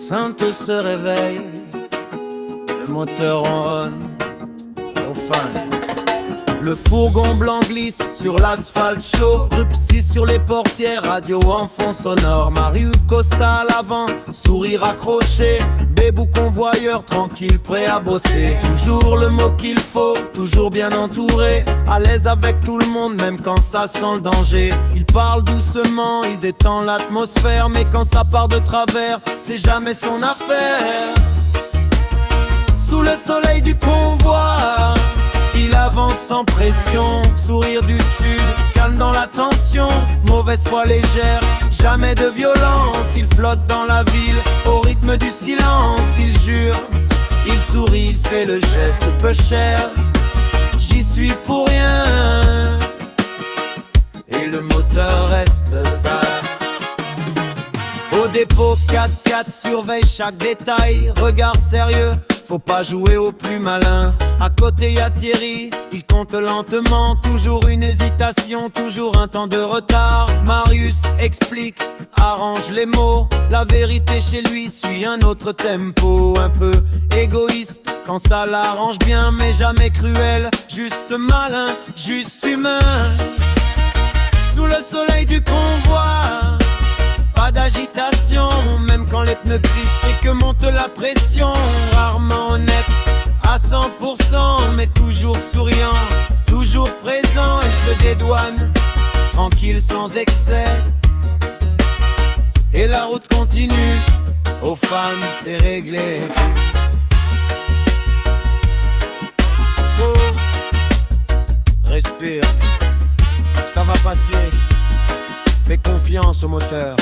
Santos se réveille, le moteur ronronne au fan. Le fourgon blanc glisse sur l'asphalte chaud. Rupsi sur les portières, radio en fond sonore. Marius Costa à l'avant, sourire accroché. Bébou convoyeur, tranquille, prêt à bosser. Toujours le mot qu'il faut, toujours bien entouré. À l'aise avec tout le monde, même quand ça sent le danger. Il parle doucement, il détend l'atmosphère. Mais quand ça part de travers, c'est jamais son affaire. Sous le soleil du convoi, il avance sans pression, sourire du sud, calme dans la tension, mauvaise foi légère, jamais de violence. Il flotte dans la ville, au rythme du silence. Il jure, il sourit, il fait le geste peu cher. J'y suis pour rien, et le moteur reste bas. Au dépôt 4x4 surveille chaque détail, regard sérieux, faut pas jouer au plus malin. À côté y'a Thierry, il compte lentement. Toujours une hésitation, toujours un temps de retard. Marius explique, arrange les mots. La vérité chez lui suit un autre tempo. Un peu égoïste quand ça l'arrange bien, mais jamais cruel. Juste malin, juste humain. Sous le soleil du convoi, pas d'agitation, même quand les pneus crissent, c'est que monte la pression. Rarement honnête à 100%, mais toujours souriant, toujours présent. Elle se dédouane, tranquille sans excès. Et la route continue, aux fans c'est réglé. Oh, respire, ça va passer. Fais confiance au moteur.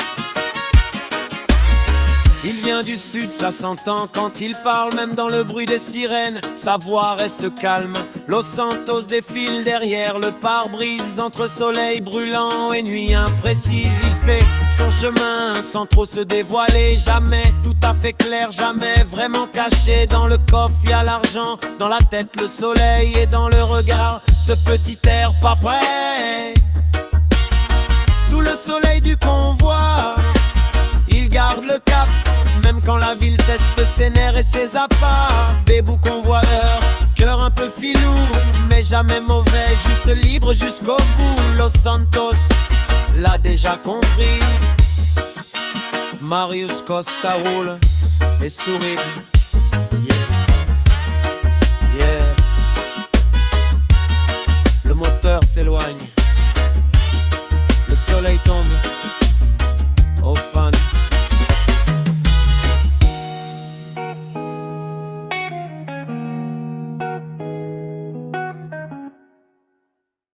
Il vient du sud, ça s'entend quand il parle, même dans le bruit des sirènes, sa voix reste calme. Los Santos défile derrière le pare-brise, entre soleil brûlant et nuit imprécise. Il fait son chemin sans trop se dévoiler, jamais tout à fait clair, jamais vraiment caché. Dans le coffre y a l'argent, dans la tête le soleil, et dans le regard ce petit air pas prêt. Sous le soleil du convoi, il garde le cap, même quand la ville teste ses nerfs et ses appâts. Bébou convoyeur, cœur un peu filou, mais jamais mauvais, juste libre jusqu'au bout. Los Santos l'a déjà compris. Marius Costa roule et sourit. Yeah. Yeah. Le moteur s'éloigne.